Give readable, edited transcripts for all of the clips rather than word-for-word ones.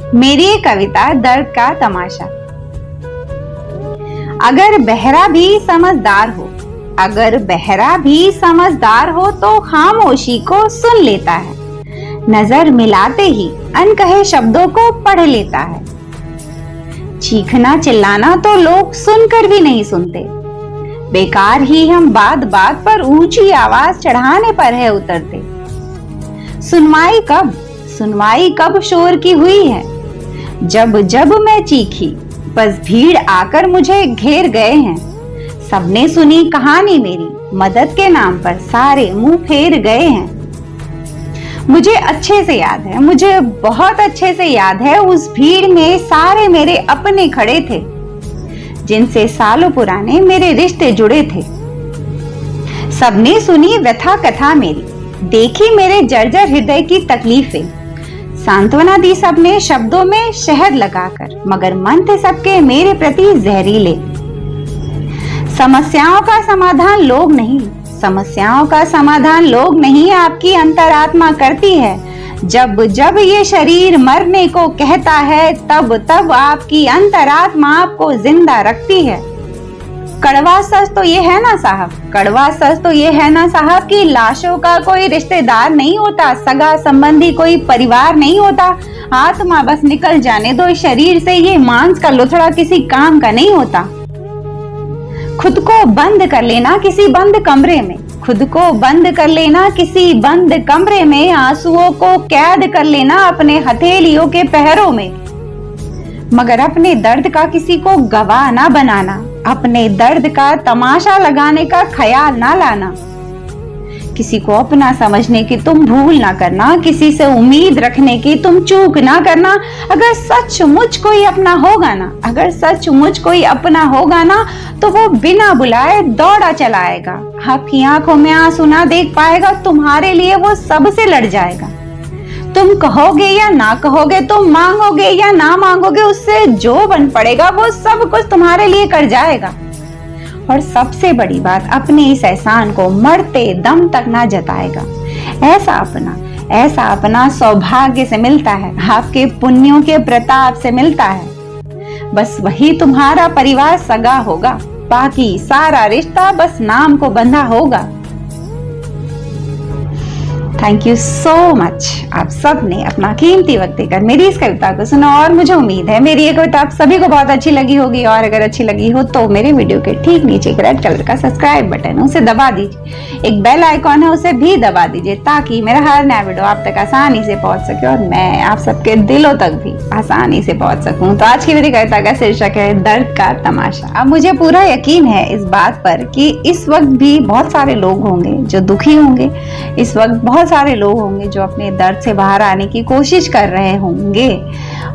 मेरी ये कविता दर्द का तमाशा। अगर बहरा भी समझदार हो, अगर बहरा भी समझदार हो तो खामोशी को सुन लेता है। नजर मिलाते ही अनकहे शब्दों को पढ़ लेता है। चीखना चिल्लाना तो लोग सुनकर भी नहीं सुनते। बेकार ही हम बात बात पर ऊंची आवाज चढ़ाने पर है उतरते। सुनवाई कब शोर की हुई है। जब जब मैं चीखी बस भीड़ आकर मुझे घेर गए हैं। सबने सुनी कहानी मेरी, मदद के नाम पर सारे मुंह फेर गए हैं। मुझे अच्छे से याद है, मुझे बहुत अच्छे से याद है, उस भीड़ में सारे मेरे अपने खड़े थे, जिनसे सालों पुराने मेरे रिश्ते जुड़े थे। सबने सुनी व्यथा कथा मेरी, देखी मेरे जर्जर हृदय की तकलीफें। सांत्वना दी सबने शब्दों में शहद लगाकर, मगर मन थे सबके मेरे प्रति जहरीले। समस्याओं का समाधान लोग नहीं, समस्याओं का समाधान लोग नहीं, आपकी अंतरात्मा करती है। जब जब ये शरीर मरने को कहता है, तब तब आपकी अंतरात्मा आपको जिंदा रखती है। कड़वा सच तो ये है ना साहब, कड़वा सच तो ये है ना साहब कि लाशों का कोई रिश्तेदार नहीं होता, सगा संबंधी कोई परिवार नहीं होता। आत्मा बस निकल जाने दो शरीर से, ये मांस का लुथड़ा किसी काम का नहीं होता। खुद को बंद कर लेना किसी बंद कमरे में, खुद को बंद कर लेना किसी बंद कमरे में, आंसुओं को कैद कर लेना अपने हथेलियों के पहरों में, मगर अपने दर्द का किसी को गवाह ना बनाना, अपने दर्द का तमाशा लगाने का ख्याल ना लाना। किसी को अपना समझने की तुम भूल ना करना, किसी से उम्मीद रखने की तुम चूक ना करना। अगर सचमुच कोई अपना होगा ना, अगर सचमुच कोई अपना होगा ना, तो वो बिना बुलाए दौड़ा चला आएगा। आपकी आंखों में आंसू ना देख पाएगा, तुम्हारे लिए वो सबसे लड़ जाएगा। तुम कहोगे या ना कहोगे, तुम मांगोगे या ना मांगोगे, उससे जो बन पड़ेगा वो सब कुछ तुम्हारे लिए कर जाएगा। और सबसे बड़ी बात, अपने इस एहसान को मरते दम तक ना जताएगा। ऐसा अपना सौभाग्य से मिलता है, आपके पुण्यों के प्रताप से मिलता है। बस वही तुम्हारा परिवार सगा होगा, बाकी सारा रिश्ता बस नाम को बंधा होगा। थैंक यू सो मच, आप सब ने अपना कीमती वक्त देकर मेरी इस कविता को सुना, और मुझे उम्मीद है मेरी ये कविता आप सभी को बहुत अच्छी लगी होगी। और अगर अच्छी लगी हो तो मेरे वीडियो के ठीक नीचे एक रेड कलर का सब्सक्राइब बटन है, उसे दबा दीजिए। एक बेल आइकॉन है, उसे भी दबा दीजिए, ताकि मेरा हर नया वीडियो आप तक आसानी से पहुंच सके और मैं आप सबके दिलों तक भी आसानी से पहुंच सकूं। तो आज की मेरी कविता का शीर्षक है दर्द का तमाशा। अब मुझे पूरा यकीन है इस बात पर कि इस वक्त भी बहुत सारे लोग होंगे जो दुखी होंगे, इस वक्त बहुत सारे लोग होंगे जो अपने दर्द से बाहर आने की कोशिश कर रहे होंगे।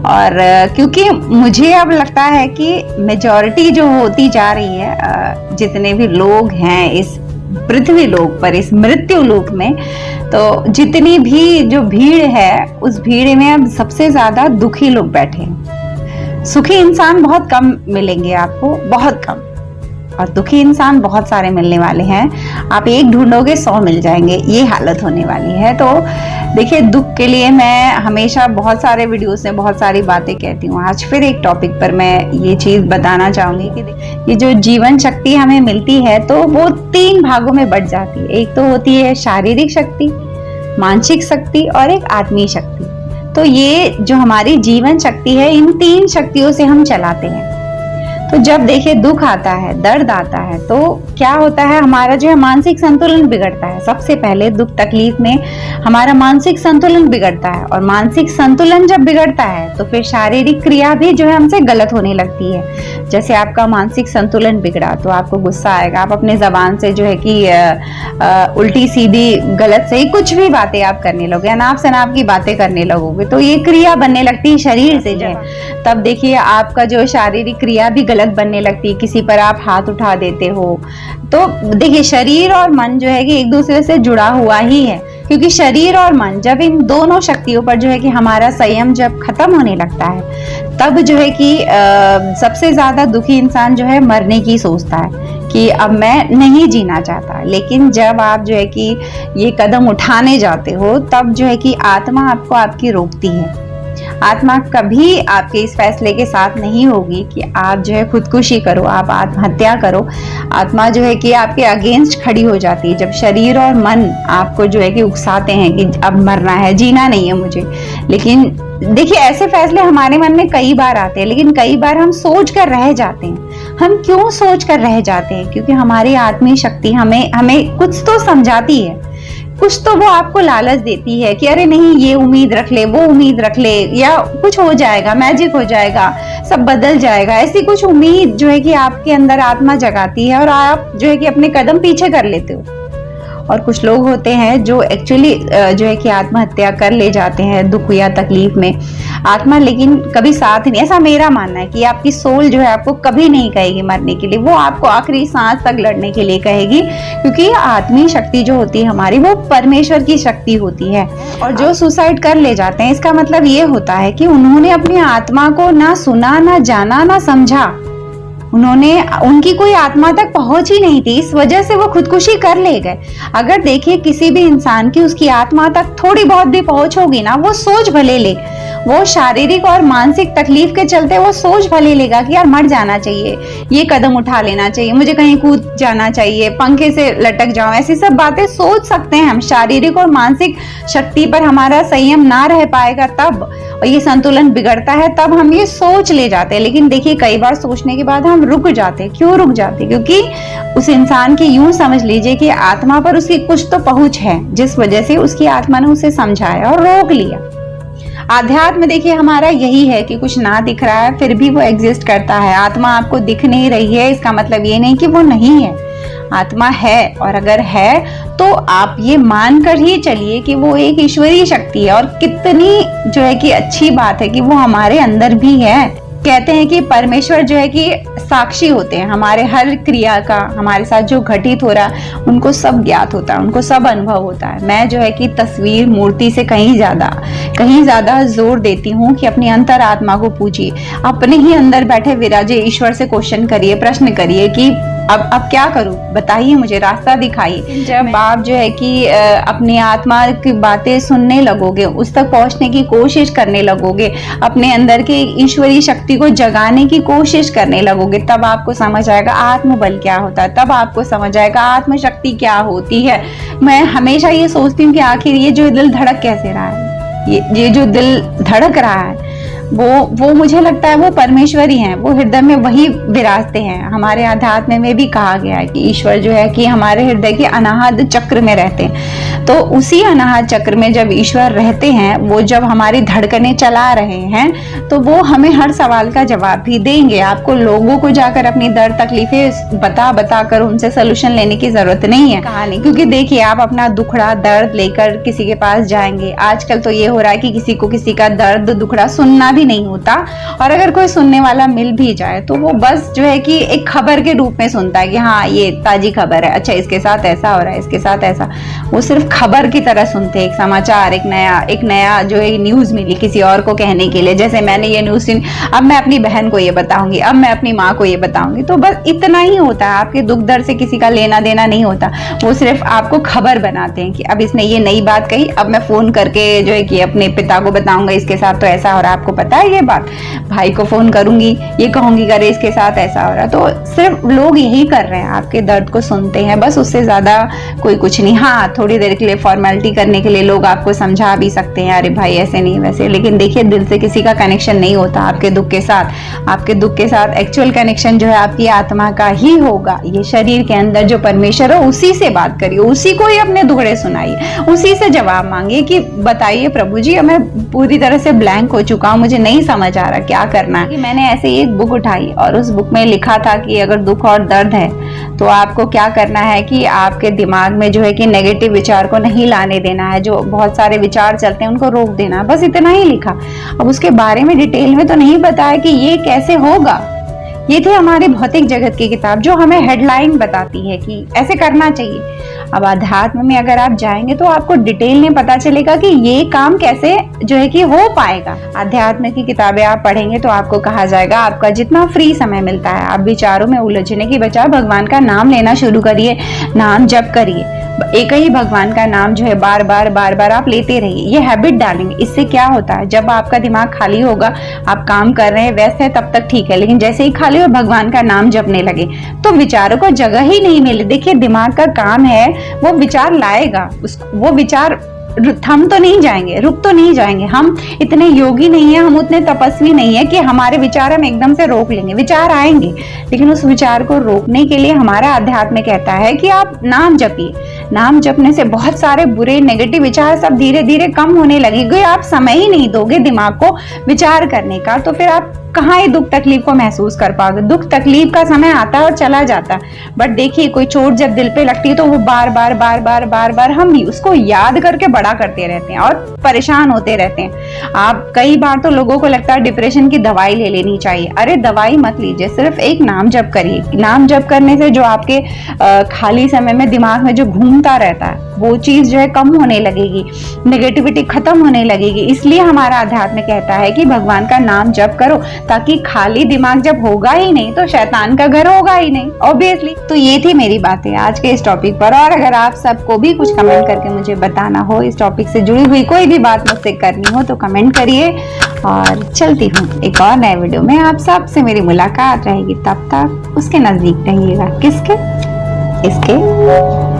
और क्योंकि मुझे अब लगता है कि मेजॉरिटी जो होती जा रही है, जितने भी लोग हैं इस पृथ्वी लोक पर, इस मृत्यु लोक में, तो जितनी भी जो भीड़ है, उस भीड़ में अब सबसे ज्यादा दुखी लोग बैठे हैं। सुखी इंसान बहुत कम मिलेंगे आपको, बहुत कम, और दुखी इंसान बहुत सारे मिलने वाले हैं। आप एक ढूंढोगे 100 मिल जाएंगे, ये हालत होने वाली है। तो देखिए, दुख के लिए मैं हमेशा बहुत सारे वीडियोस में बहुत सारी बातें कहती हूँ। आज फिर एक टॉपिक पर मैं ये चीज बताना चाहूंगी कि ये जो जीवन शक्ति हमें मिलती है, तो वो 3 भागों में बट जाती है। एक तो होती है शारीरिक शक्ति, मानसिक शक्ति और एक आत्मीय शक्ति। तो ये जो हमारी जीवन शक्ति है, इन 3 शक्तियों से हम चलाते हैं। तो जब देखिए दुख आता है, दर्द आता है, तो क्या होता है, हमारा जो है मानसिक संतुलन बिगड़ता है। सबसे पहले दुख तकलीफ में हमारा मानसिक संतुलन बिगड़ता है, और मानसिक संतुलन जब बिगड़ता है तो फिर शारीरिक क्रिया भी जो है हमसे गलत होने लगती है। जैसे आपका मानसिक संतुलन बिगड़ा तो आपको गुस्सा आएगा, आप अपने जबान से जो है कि उल्टी सीधी गलत सही कुछ भी बातें आप करने लगोगे, अनाप शनाप की बातें करने लगोगे, तो ये क्रिया बनने लगती है शरीर से जो है। तब देखिए आपका जो शारीरिक क्रिया भी गलत बनने लगती है, किसी पर आप हाथ उठा देते हो। तो देखिए शरीर और मन जो है कि एक दूसरे से जुड़ा हुआ ही है, क्योंकि शरीर और मन जब इन दोनों शक्तियों पर जो है कि हमारा संयम जब खत्म होने लगता है, तब जो है कि सबसे ज्यादा दुखी इंसान जो है मरने की सोचता है कि अब मैं नहीं जीना चाहता। लेकिन जब आप जो है कि ये कदम उठाने जाते हो, तब जो है कि आत्मा आपको आपकी रोकती है। आत्मा कभी आपके इस फैसले के साथ नहीं होगी कि आप जो है खुदकुशी करो, आप आत्महत्या करो। आत्मा जो है कि आपके अगेंस्ट खड़ी हो जाती है जब शरीर और मन आपको जो है कि उकसाते हैं कि अब मरना है, जीना नहीं है मुझे। लेकिन देखिए, ऐसे फैसले हमारे मन में कई बार आते हैं, लेकिन कई बार हम सोच कर रह जाते हैं। हम क्यों सोच कर रह जाते हैं? क्योंकि हमारी आत्मीय शक्ति हमें कुछ तो समझाती है, कुछ तो वो आपको लालच देती है कि अरे नहीं, ये उम्मीद रख ले, वो उम्मीद रख ले, या कुछ हो जाएगा, मैजिक हो जाएगा, सब बदल जाएगा। ऐसी कुछ उम्मीद जो है कि आपके अंदर आत्मा जगाती है और आप जो है कि अपने कदम पीछे कर लेते हो। और कुछ लोग होते हैं जो एक्चुअली जो है कि आत्महत्या कर ले जाते हैं दुख या तकलीफ में। आत्मा लेकिन कभी साथ नहीं, ऐसा मेरा मानना है कि आपकी सोल जो है आपको कभी नहीं कहेगी मरने के लिए, वो आपको आखिरी सांस तक लड़ने के लिए कहेगी। क्योंकि आत्मीय शक्ति जो होती है हमारी, वो परमेश्वर की शक्ति होती है। और जो सुसाइड कर ले जाते हैं, इसका मतलब ये होता है कि उन्होंने अपनी आत्मा को ना सुना, ना जाना, ना समझा। उनकी कोई आत्मा तक पहुंच ही नहीं थी, इस वजह से वो खुदकुशी कर ले गए। अगर देखिए किसी भी इंसान की उसकी आत्मा तक थोड़ी बहुत भी पहुंच होगी ना, वो सोच भले ले, वो शारीरिक और मानसिक तकलीफ के चलते वो सोच भले लेगा कि यार मर जाना चाहिए, ये कदम उठा लेना चाहिए, मुझे कहीं कूद जाना चाहिए, पंखे से लटक जाऊं, ऐसी सब बातें सोच सकते हैं हम। शारीरिक और मानसिक शक्ति पर हमारा संयम ना रह पाएगा तब, और ये संतुलन बिगड़ता है तब हम ये सोच ले जाते हैं। लेकिन देखिए, कई बार सोचने के बाद हम रुक जाते हैं। क्यों रुक जाते? क्योंकि उस इंसान की, यूं समझ लीजिए कि आत्मा पर उसकी कुछ तो पहुंच है, जिस वजह से उसकी आत्मा ने उसे समझाया और रोक लिया। आध्यात्म देखिए हमारा यही है कि कुछ ना दिख रहा है फिर भी वो एग्जिस्ट करता है। आत्मा आपको दिख नहीं रही है, इसका मतलब ये नहीं कि वो नहीं है। आत्मा है, और अगर है तो आप ये मानकर ही चलिए कि वो एक ईश्वरीय शक्ति है। और कितनी जो है कि अच्छी बात है कि वो हमारे अंदर भी है। कहते हैं कि परमेश्वर जो है कि साक्षी होते हैं हमारे हर क्रिया का, हमारे साथ जो घटित हो रहा है उनको सब ज्ञात होता है, उनको सब अनुभव होता है। मैं जो है कि तस्वीर, मूर्ति से कहीं ज्यादा जोर देती हूँ कि अपनी अंतरात्मा को पूजिए, अपने ही अंदर बैठे विराजे ईश्वर से क्वेश्चन करिए, प्रश्न करिए कि अब क्या करूं, बताइए मुझे, रास्ता दिखाइए। जब आप जो है कि अपनी आत्मा की बातें सुनने लगोगे, उस तक पहुंचने की कोशिश करने लगोगे, अपने अंदर के ईश्वरीय शक्ति को जगाने की कोशिश करने लगोगे, तब आपको समझ आएगा आत्मबल क्या होता है, तब आपको समझ आएगा आत्मशक्ति क्या होती है। मैं हमेशा ये सोचती हूँ कि आखिर ये जो दिल धड़क कैसे रहा है, ये जो दिल धड़क रहा है वो मुझे लगता है वो परमेश्वर ही हैं, वो हृदय में वही विराजते हैं। हमारे अध्यात्म में भी कहा गया है कि ईश्वर जो है कि हमारे हृदय के अनाहत चक्र में रहते हैं। तो उसी अनाहत चक्र में जब ईश्वर रहते हैं, वो जब हमारी धड़कनें चला रहे हैं, तो वो हमें हर सवाल का जवाब भी देंगे। आपको लोगों को जाकर अपनी दर्द तकलीफें बता कर उनसे सोल्यूशन लेने की जरूरत नहीं है कहानी। क्योंकि देखिए, आप अपना दुखड़ा दर्द लेकर किसी के पास जाएंगे, आजकल तो ये हो रहा है कि किसी को किसी का दर्द दुखड़ा सुनना भी नहीं होता, और अगर कोई सुनने वाला मिल भी जाए तो वो बस जो है कि एक खबर के रूप में सुनता है कि हाँ ये ताजी खबर है, अच्छा इसके साथ ऐसा हो रहा है, इसके साथ ऐसा। वो सिर्फ खबर की तरह सुनते हैं, एक समाचार, एक नया जो है न्यूज मिली किसी और को कहने के लिए। जैसे मैंने ये न्यूज सुनी, अब मैं अपनी बहन को ये बताऊंगी, अब मैं अपनी माँ को ये बताऊंगी। तो बस इतना ही होता है, आपके दुख दर्द से किसी का लेना देना नहीं होता। वो सिर्फ आपको खबर बनाते हैं कि अब इसने ये नई बात कही, अब मैं फोन करके जो है कि अपने पिता को बताऊंगा इसके साथ तो ऐसा हो रहा है, आपको पता है ये बात, भाई को फोन करूंगी, ये कहूंगी करे इसके साथ ऐसा हो रहा। तो सिर्फ लोग यही कर रहे हैं, आपके दर्द को सुनते हैं, बस उससे ज्यादा कोई कुछ नहीं। हाँ, थोड़ी देर के लिए फॉर्मेलिटी करने के लिए लोग आपको समझा भी सकते हैं, अरे भाई ऐसे नहीं वैसे, लेकिन देखिए दिल से किसी का कनेक्शन नहीं होता आपके दुख के साथ। आपके दुख के साथ एक्चुअल कनेक्शन जो है आपकी आत्मा का ही होगा। ये शरीर के अंदर जो परमेश्वर हो, उसी से बात करिए, उसी को ही अपने दुखड़े सुनाइए, उसी से जवाब मांगिए कि बताइए प्रभु जी, मैं पूरी तरह से ब्लैंक हो चुका हूँ, मुझे नहीं समझ आ रहा क्या करना है। मैंने ऐसे ही एक बुक उठाई और उस बुक में लिखा था कि अगर दुख और दर्द है तो आपको क्या करना है कि आपके दिमाग में जो है कि नेगेटिव विचार को नहीं लाने देना है, जो बहुत सारे विचार चलते हैं उनको रोक देना है, बस इतना ही लिखा। अब उसके बारे में डिटेल में तो नहीं बताया कि ये कैसे होगा। ये थी हमारी भौतिक जगत की किताब जो हमें हेडलाइन बताती है कि ऐसे करना चाहिए। अब अध्यात्म में अगर आप जाएंगे तो आपको डिटेल में पता चलेगा कि ये काम कैसे जो है कि हो पाएगा। अध्यात्म की किताबें आप पढ़ेंगे तो आपको कहा जाएगा आपका जितना फ्री समय मिलता है आप विचारों में उलझने की बजाय भगवान का नाम लेना शुरू करिए, नाम जप करिए, एक ही भगवान का नाम जो है बार बार आप लेते रहिए। ये हैबिट डालेंगे। इससे क्या होता है, जब आपका दिमाग खाली होगा, आप काम कर रहे हैं व्यस्त है तब तक ठीक है, लेकिन जैसे ही खाली हो भगवान का नाम जपने लगे तो विचारों को जगह ही नहीं मिले। देखिए दिमाग का काम है वो विचार लाएगा, वो विचार थम तो नहीं जाएंगे, रुक तो नहीं जाएंगे। हम इतने योगी नहीं है, हम उतने तपस्वी नहीं है कि हमारे विचार हम एकदम से रोक लेंगे। विचार आएंगे लेकिन उस विचार को रोकने के लिए हमारा अध्यात्म कहता है कि आप नाम जपिए। नाम जपने से बहुत सारे बुरे नेगेटिव विचार सब धीरे धीरे कम होने लगेंगे। आप समय ही नहीं दोगे दिमाग को विचार करने का तो फिर आप कहाँ ये दुख तकलीफ को महसूस कर पाओगे। दुख तकलीफ का समय आता है और चला जाता है, बट देखिए कोई चोट जब दिल पे लगती है तो वो बार बार हम उसको याद करके बड़ा करते रहते हैं और परेशान होते रहते हैं। आप कई बार तो लोगों को लगता है डिप्रेशन की दवाई ले लेनी चाहिए। अरे दवाई मत लीजिए, सिर्फ एक नाम जप करिए। नाम जप करने से जो आपके खाली समय में दिमाग में जो घूमता रहता है वो चीज जो है कम होने लगेगी, नेगेटिविटी खत्म होने लगेगी। इसलिए हमारा अध्यात्म कहता है कि भगवान का नाम जप करो, ताकि खाली दिमाग जब होगा ही नहीं तो शैतान का घर होगा ही नहीं ऑब्वियसली। तो ये थी मेरी बातें आज के इस टॉपिक पर। और अगर आप सबको भी कुछ कमेंट करके मुझे बताना हो, इस टॉपिक से जुड़ी हुई कोई भी बात मुझसे करनी हो तो कमेंट करिए। और चलती हूँ एक और नए वीडियो में, आप सबसे मेरी मुलाकात रहेगी। तब तक उसके नजदीक रहिएगा। किसके? इसके।